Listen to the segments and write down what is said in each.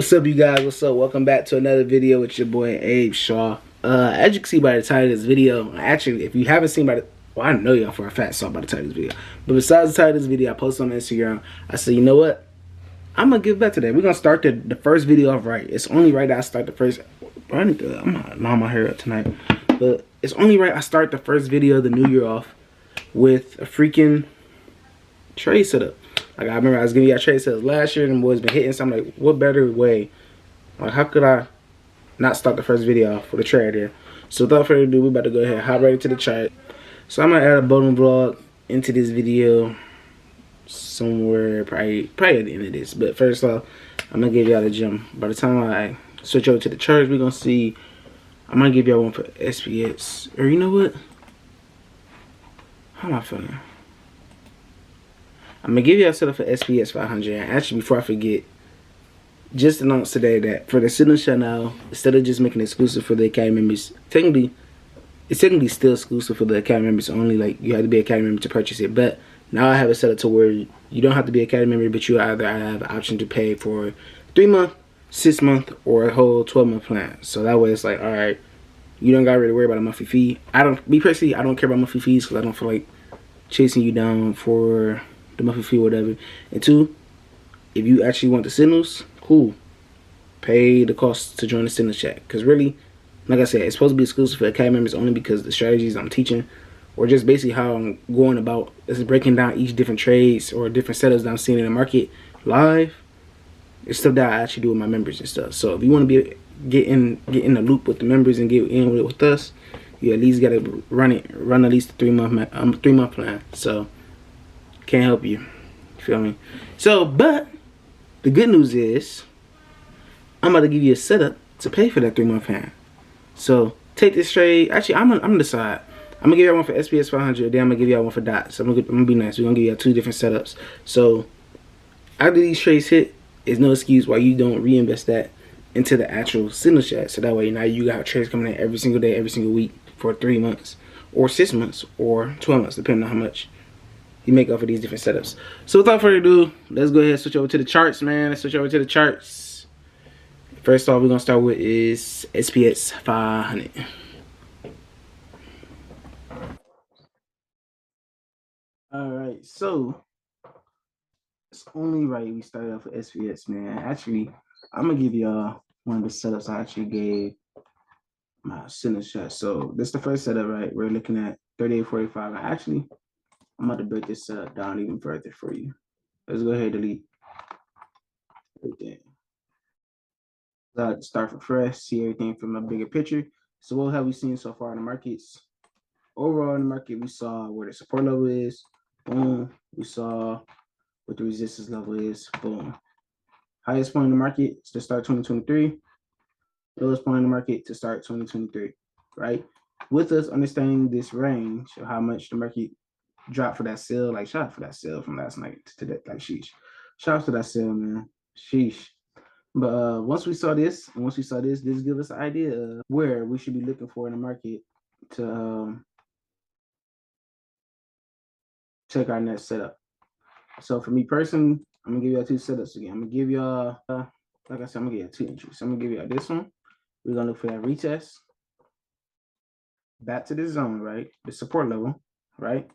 What's up, you guys? What's up? Welcome back to another video with your boy Abe Shaw. As you can see by the title of this video, actually, if you haven't seen by the, well, I know y'all for a fact saw by the title of this video. But besides the title of this video, I posted on Instagram. I said, you know what? I'm gonna give back today. We're gonna start the first video off right. It's only right that I start the first. I'm not gnawing my hair up tonight, but it's only right I start the first video of the new year off with a freaking trade setup. Like, I remember I was giving y'all trade sales last year and the boys been hitting, so I'm like, what better way? Like, how could I not start the first video off with a trade here? So without further ado, we about to go ahead and hop right into the chart. So I'm gonna add a bowling vlog into this video somewhere probably at the end of this. But first off, I'm gonna give y'all the gem. By the time I switch over to the charts, we're gonna see. I'm gonna give y'all one for SPX. Or you know what? How am I feeling? I'm gonna give you a setup for SPX500. And actually, before I forget, just announced today that for the Signals channel, instead of just making it exclusive for the Academy members, it's technically still exclusive for the Academy members only. Like, you have to be an Academy member to purchase it. But now I have it set up to where you don't have to be an Academy member, but you either have an option to pay for 3-month, 6-month, or a whole 12-month plan. So that way it's like, all right, you don't gotta really worry about a monthly fee. I don't care about monthly fees because I don't feel like chasing you down for the monthly fee or whatever. And two, if you actually want the Signals, cool, pay the cost to join the Signals chat. Because really, like I said, it's supposed to be exclusive for Academy members only because the strategies I'm teaching, or just basically how I'm going about is breaking down each different trades or different setups that I'm seeing in the market live. It's stuff that I actually do with my members and stuff. So if you want to get in the loop with the members and get in with us, you at least gotta run at least a 3-month plan. So can't help you. You feel me? So, but the good news is I'm about to give you a setup to pay for that 3-month plan. So take this trade. Actually, I'm gonna decide. I'm gonna give you one for SPX500. Then I'm gonna give you one for DAX. I'm gonna be nice. We're gonna give you 2 different setups. So after these trades hit, there's no excuse why you don't reinvest that into the actual Signal chat. So that way now you got trades coming in every single day, every single week for 3 months, or 6 months, or 12 months, depending on how much you make off of these different setups. So without further ado, let's go ahead and switch over to the charts, man. Let's switch over to the charts. First off, we're gonna start with is SPX500. All right, so it's only right we started off with SPX, man. Actually, I'm gonna give y'all one of the setups I actually gave my Signal chat. So this is the first setup, right? We're looking at 38.45. Actually, I'm about to break this setup down even further for you. Let's go ahead and delete everything. Start from fresh, see everything from a bigger picture. So what have we seen so far in the markets? Overall in the market, we saw where the support level is. Boom. We saw what the resistance level is. Boom. Highest point in the market to start 2023. Lowest point in the market to start 2023. Right? With us understanding this range of how much the market dropped for that sale, like shout out for that sale from last night to that, like sheesh. Shout out to that sale, man. Sheesh. But once we saw this gives us an idea of where we should be looking for in the market to check our next setup. So for me personally, I'm gonna give y'all 2 setups again. I'm gonna give y'all, like I said, I'm gonna give y'all 2 entries. So I'm gonna give y'all this one. We're gonna look for that retest back to this zone, right? The support level, right?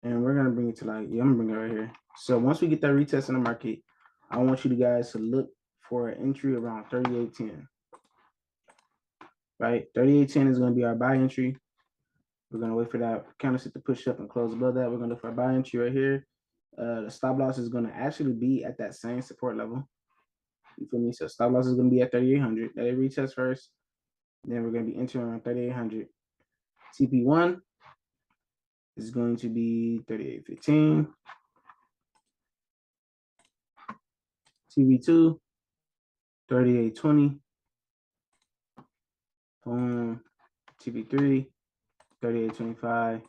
And we're gonna bring it to like, yeah, I'm gonna bring it right here. So once we get that retest in the market, I want you guys to look for an entry around 38.10. Right? 38.10 is going to be our buy entry. We're going to wait for that candlestick to push up and close above that. We're going to look for a buy entry right here. The stop loss is going to actually be at that same support level. You feel me? So stop loss is going to be at 3,800. Let it retest first. Then we're going to be entering around 3,800. TP1 is going to be 38.15. TP2, 38.20. Boom. TP3, 38.25.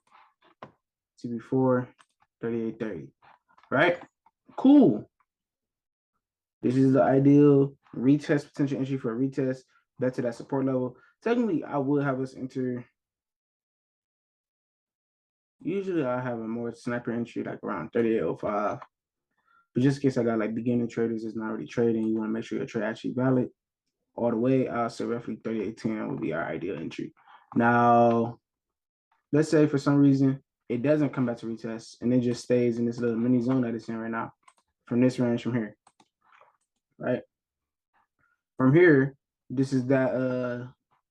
TP4, 38.30. Right? Cool. This is the ideal retest, potential entry for a retest back to that support level. Technically, I would have us enter. Usually, I have a more sniper entry like around 38.05. But just in case I got like beginner traders that's not already trading, you want to make sure your trade actually valid all the way. I'll say roughly 38.10 would be our ideal entry. Now, let's say for some reason it doesn't come back to retest and it just stays in this little mini zone that it's in right now from this range from here, right? From here, this is that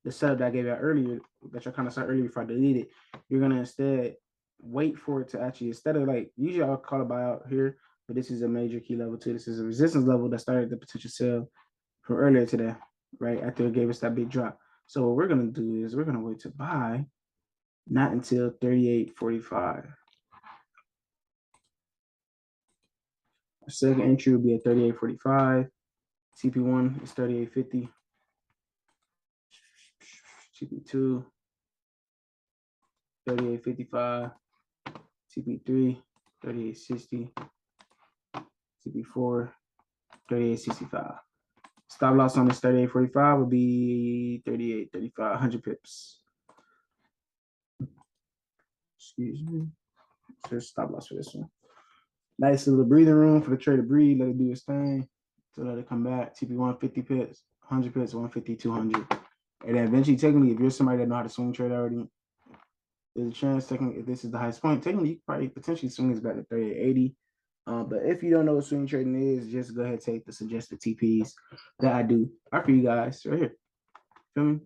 the setup that I gave out earlier that I kind of saw earlier before I deleted. You're gonna instead wait for it to actually, instead of like, usually I'll call a buyout here, but this is a major key level too. This is a resistance level that started the potential sell from earlier today, right after it gave us that big drop. So what we're gonna do is we're gonna wait to buy, not until 38.45. The second entry will be at 38.45. TP1 is 38.50. TP2, 38.55. TP3, 38.60. TP4, 38.65. Stop loss on this 38.45 would be 38.35, 100 pips. Excuse me. So stop loss for this one. Nice little breathing room for the trade to breathe, let it do its thing. So let it come back. TP1, 50 pips, 100 pips, 150, 200. And then eventually, technically, if you're somebody that know how to swing trade already, there's a chance, technically, if this is the highest point, technically, you could probably potentially swing this back to 38.80. But if you don't know what swing trading is, just go ahead and take the suggested TPs that I do are for you guys right here. Feel me?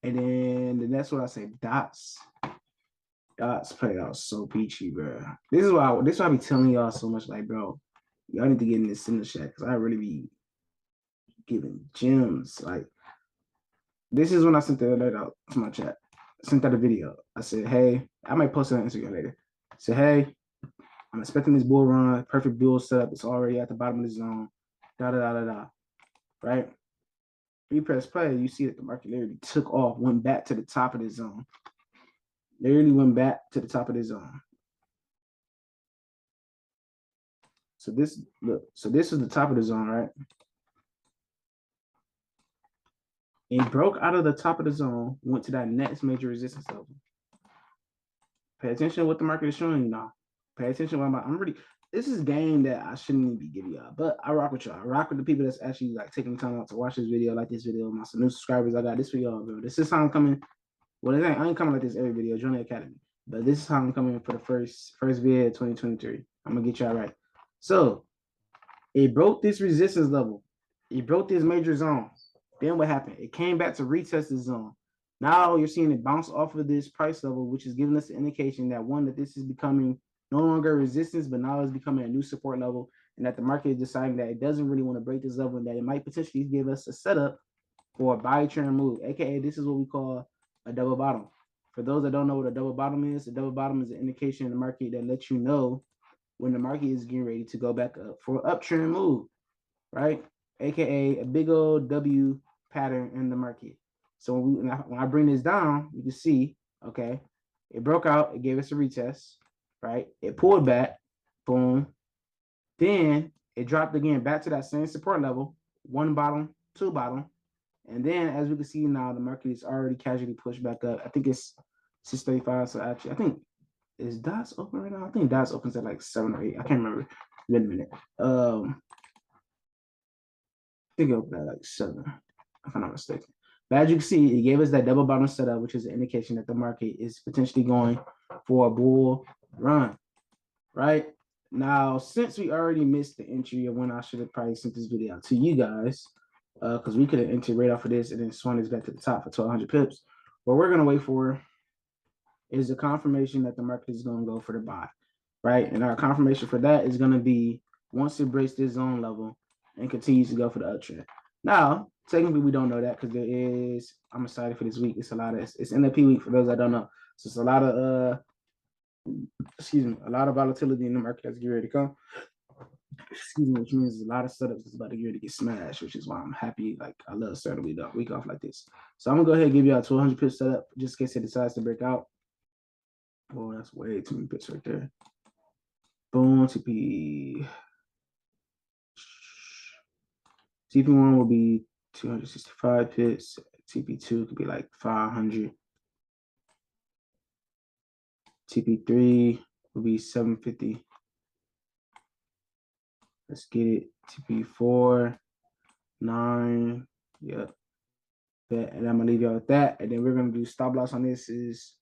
And then the next one I say dots. Dots play out so peachy, bro. This is why I be telling y'all so much, like, bro, y'all need to get in this Cinder Shack because I really be giving gems. Like, this is when I sent the alert out to my chat. I sent out a video. I said, hey, I might post it on Instagram later. I said, hey, I'm expecting this bull run, perfect bull setup. It's already at the bottom of the zone. Da da da da da. Right? You press play, you see that the market literally took off, went back to the top of the zone. Literally went back to the top of the zone. So this, look, so this is the top of the zone, right? It broke out of the top of the zone, went to that next major resistance level. Pay attention to what the market is showing you now. Pay attention to what I'm really. This is game that I shouldn't even be giving y'all, but I rock with y'all. I rock with the people that's actually like taking the time out to watch this video, like this video. My new subscribers, I got this for y'all, bro. This is how I'm coming. Well, I ain't coming like this every video, join the academy. But this is how I'm coming for the first video of 2023. I'm gonna get y'all right. So it broke this resistance level. It broke this major zone. Then what happened? It came back to retest the zone. Now you're seeing it bounce off of this price level, which is giving us an indication that one, that this is becoming no longer resistance, but now it's becoming a new support level, and that the market is deciding that it doesn't really want to break this level, and that it might potentially give us a setup for a buy trend move, aka this is what we call a double bottom. For those that don't know what a double bottom is, a double bottom is an indication in the market that lets you know when the market is getting ready to go back up for an uptrend move, right? AKA a big old W pattern in the market. So when I bring this down, you can see, okay, it broke out, it gave us a retest, right? It pulled back, boom. Then it dropped again back to that same support level, one bottom, two bottom. And then as we can see now, the market is already casually pushed back up. I think it's 635. So actually, I think is dots open right now? I think dots opens at like 7 or 8. I can't remember. Wait a minute. I think it opened at like 7, if I'm not mistaken. But as you can see, it gave us that double bottom setup, which is an indication that the market is potentially going for a bull run, right? Now, since we already missed the entry of when I should have probably sent this video out to you guys, because we could have entered right off of this and then swung this back to the top for 1,200 pips. What we're going to wait for is the confirmation that the market is going to go for the buy, right? And our confirmation for that is going to be once it breaks this zone level and continues to go for the uptrend. Now, technically, we don't know that because there is, I'm excited for this week. It's a lot of, it's NFP week for those that don't know. So it's a lot of, a lot of volatility in the market that's getting ready to come. Which means a lot of setups is about to get ready to get smashed, which is why I'm happy. Like, I love starting a week off like this. So I'm gonna go ahead and give you a 1,200 pip setup just in case it decides to break out. Oh, that's way too many pips right there. Boom, TP1 will be 265 pips. TP2 could be like 500. TP3 will be 750. Let's get it. TP4, 9. Yep. And I'm gonna leave y'all with that. And then we're gonna do stop loss on this is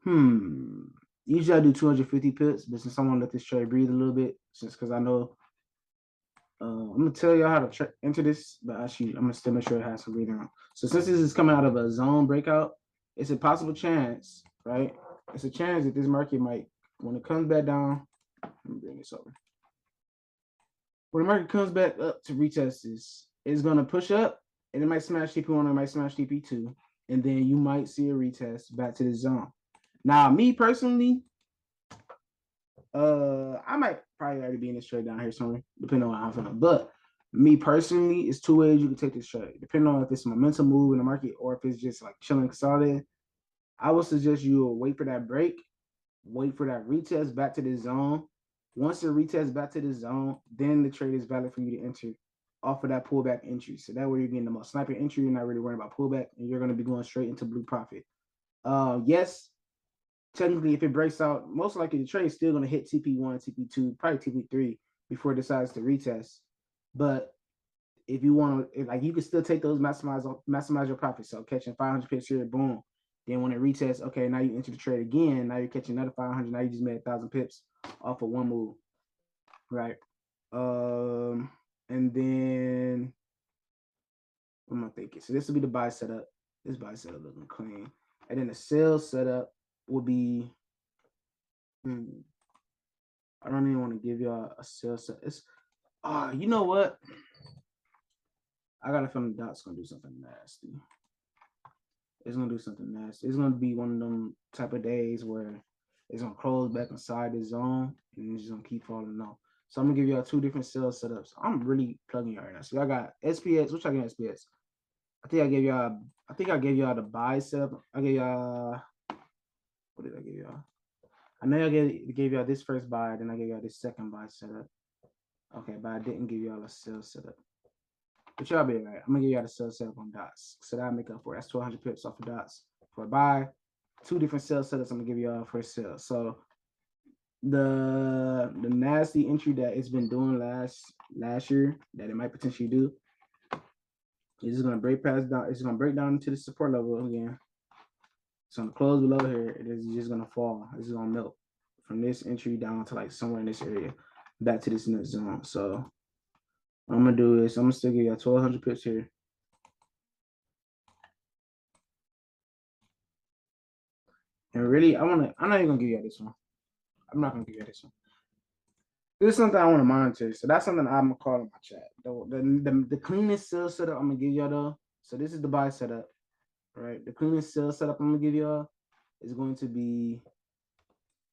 usually I do 250 pips, but since I want to let this trade breathe a little bit, since because I know I'm gonna tell y'all how to enter this, but actually I'm gonna still make sure it has some breathing room. So since this is coming out of a zone breakout, it's a possible chance, right? It's a chance that this market might, when it comes back down, let me bring this over. When the market comes back up to retest this, it's gonna push up and it might smash TP1, it might smash TP2, and then you might see a retest back to the zone. Now, me personally, I might probably already be in this trade down here somewhere, depending on how I'm feeling. But me personally, it's two ways you can take this trade, depending on if it's a momentum move in the market or if it's just like chilling consolidated. I would suggest you wait for that break, wait for that retest back to the zone. Once it retests back to the zone, then the trade is valid for you to enter off of that pullback entry. So that way you're getting the most sniper entry. You're not really worrying about pullback, and you're going to be going straight into blue profit. Yes, technically, if it breaks out, most likely the trade is still going to hit TP1, TP2, probably TP3 before it decides to retest. But if you want to, like, you can still take those, maximize your profit. So catching 500 pips here, boom. Then when it retests, okay, now you enter the trade again. Now you're catching another 500. Now you just made 1,000 pips off of one move, right? And then what am I thinking? So this will be the buy setup. This buy setup looking clean, and then the sell setup will be. I don't even want to give y'all a sell set. It's you know what? I got a feeling Dot's gonna do something nasty. It's gonna do something nasty. It's gonna be one of them type of days where it's gonna close back inside the zone and it's just gonna keep falling off. So I'm gonna give y'all two different sell setups. I'm really plugging y'all right now. So I got SPX. Which I get SPX? I think I gave y'all the buy setup. I gave y'all, what did I give y'all? I know I gave y'all this first buy, then I gave y'all this second buy setup. Okay, but I didn't give y'all a sell setup. But y'all be all right. I'm gonna give y'all the sell setup on dots. So that'll make up for it. That's 1,200 pips off of dots for a buy. Two different sell setups I'm gonna give y'all for a sell. So the nasty entry that it's been doing last year that it might potentially do is gonna break past down. It's gonna break down into the support level again. It's gonna close below here. It is just gonna fall. It's gonna melt from this entry down to like somewhere in this area, back to this next zone. So what I'm gonna do is I'm gonna still give you 1,200 pips here. And really, I'm not even gonna give you this one. I'm not gonna give you this one. This is something I want to monitor. So that's something I'm gonna call in my chat. The cleanest sell setup I'm gonna give y'all though. So this is the buy setup, right? The cleanest sell setup I'm gonna give y'all is going to be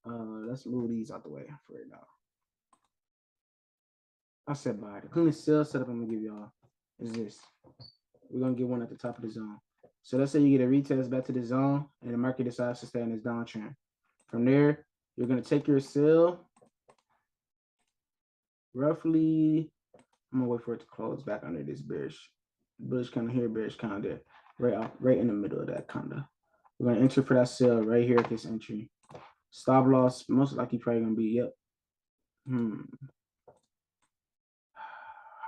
let's move these out the way for right now. I said buy. The cleanest sell setup I'm gonna give y'all is this. We're gonna get one at the top of the zone. So let's say you get a retest back to the zone and the market decides to stay in this downtrend. From there, you're gonna take your sell roughly. I'm gonna wait for it to close back under this bullish kind of here, bearish kind of there, right in the middle of that kind of. We're gonna enter for that sell right here at this entry. Stop loss most likely probably gonna be yep. How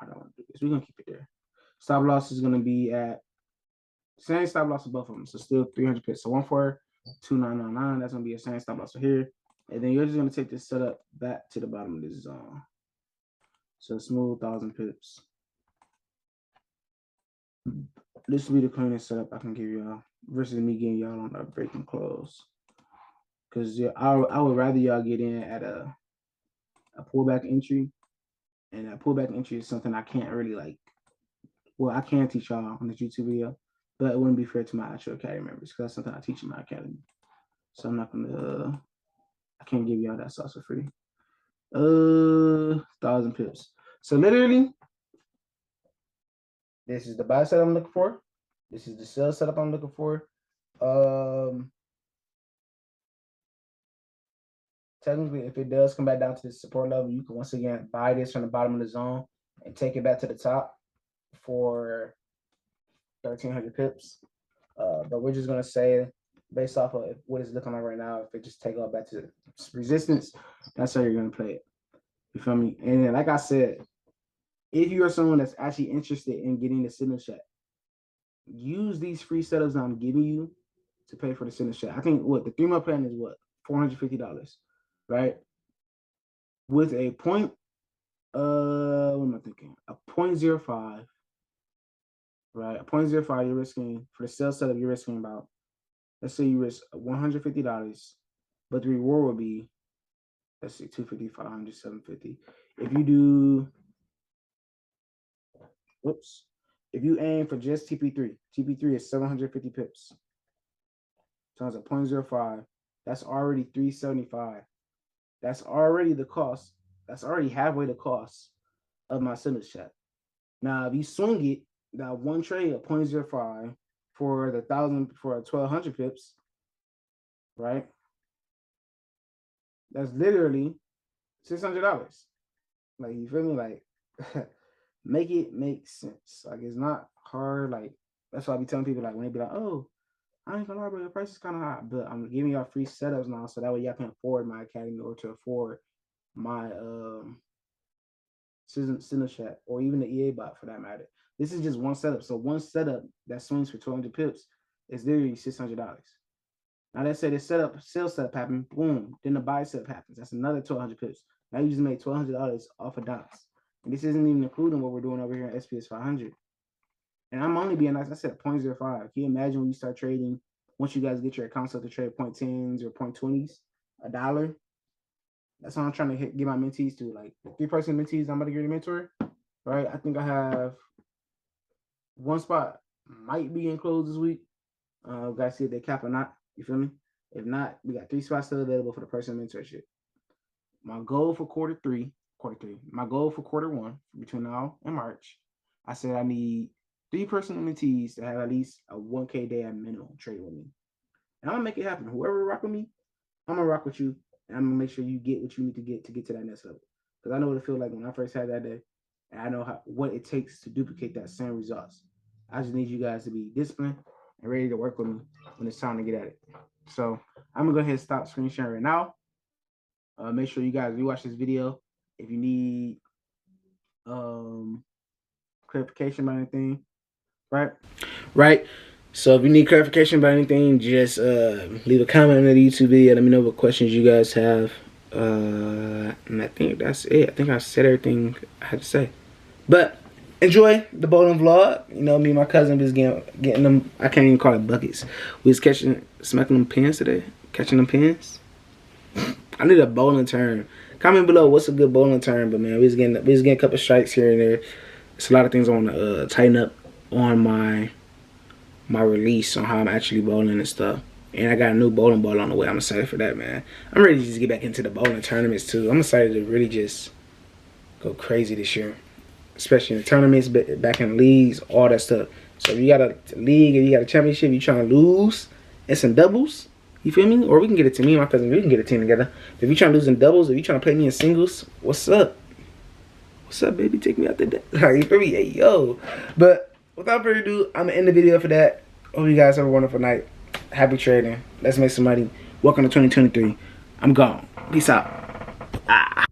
do I want to do this? We're gonna keep it there. Stop loss is gonna be at same stop loss of both of them, so still 300 pips. So 142,999. That's gonna be a same stop loss for here, and then you're just gonna take this setup back to the bottom of this zone. So smooth 1,000 pips. This will be the cleanest setup I can give y'all versus me getting y'all on a break and close. Because yeah, I would rather y'all get in at a pullback entry, and that pullback entry is something I can't really like. Well, I can teach y'all on this YouTube video, but it wouldn't be fair to my actual academy members because that's something I teach in my academy. So I'm not gonna. I can't give y'all that sauce for free. 1,000 pips. So literally, this is the buy setup I'm looking for. This is the sell setup I'm looking for. Technically, if it does come back down to the support level, you can once again buy this from the bottom of the zone and take it back to the top for 1,300 pips. But we're just gonna say, based off of what it's looking like right now, if it just take off back to resistance, that's how you're gonna play it. You feel me? And then, like I said, if you are someone that's actually interested in getting the signal shot, use these free setups that I'm giving you to pay for the signal shot. I think what the 3-month plan is what $450, right? With a point, what am I thinking? A 0.05, right? A 0.05, you're risking for the sales setup. You're risking about, let's say you risk $150, but the reward will be, let's see, 250, 500, 750. If you do, whoops, if you aim for just TP3 is 750 pips times a 0.05. That's already 375. That's already the cost. That's already halfway the cost of my signal shot. Now, if you swing it, that one trade at 0.05 for the 1,200 pips, right? That's literally $600. Like, you feel me? Like, make it make sense. Like, it's not hard. Like, that's why I be telling people, like, when they be like, oh, I ain't gonna lie, bro, the price is kind of high, but I'm giving y'all free setups now, so that way y'all can afford my academy or to afford my signal chat or even the EA bot for that matter. This is just one setup. So one setup that swings for 200 pips is literally $600. Now let's say the sales setup happened, boom, then the buy setup happens. That's another 1,200 pips. Now you just made $1,200 off of DAX. And this isn't even including what we're doing over here at SPX500. And I'm only being nice. I said 0.05. Can you imagine when you start trading, once you guys get your accounts up to trade 0.10s or 0.20s, $1? That's what I'm trying to get my mentees to. Like, the 3-person mentees I'm about to get a mentor, right? I think I have one spot might be enclosed this week. Guys, see if they cap or not. You feel me? If not, we got 3 spots still available for the personal mentorship. My goal for quarter three. My goal for quarter one, between now and March, I said I need 3 personal mentees to have at least a 1K day at minimum trade with me. And I'm gonna make it happen. Whoever rock with me, I'm gonna rock with you, and I'm gonna make sure you get what you need to get to that next level. Because I know what it feels like when I first had that day, and I know what it takes to duplicate that same results. I just need you guys to be disciplined and ready to work with me when it's time to get at it. So I'm gonna go ahead and stop screen sharing right now. Make sure you guys rewatch this video if you need clarification about anything, right? Right. So if you need clarification about anything, just leave a comment under the YouTube video. Let me know what questions you guys have. And I think that's it. I think I said everything I had to say. But enjoy the bowling vlog. You know, me and my cousin was getting them. I can't even call it buckets. We was smacking them pins today. Catching them pins. I need a bowling term. Comment below what's a good bowling term. But man, we was getting a couple strikes here and there. It's a lot of things I want to tighten up on my release on how I'm actually bowling and stuff. And I got a new bowling ball on the way. I'm excited for that, man. I'm ready to just get back into the bowling tournaments too. I'm excited to really just go crazy this year, especially in the tournaments, back in the leagues, all that stuff. So if you got a league and you got a championship, you trying to lose in some doubles, you feel me? Or we can get it to me and my cousin. We can get a team together. But if you trying to lose in doubles, if you trying to play me in singles, what's up? What's up, baby? Take me out there. You feel me? Hey, yo. But without further ado, I'm going to end the video for that. Hope you guys have a wonderful night. Happy trading. Let's make some money. Welcome to 2023. I'm gone. Peace out.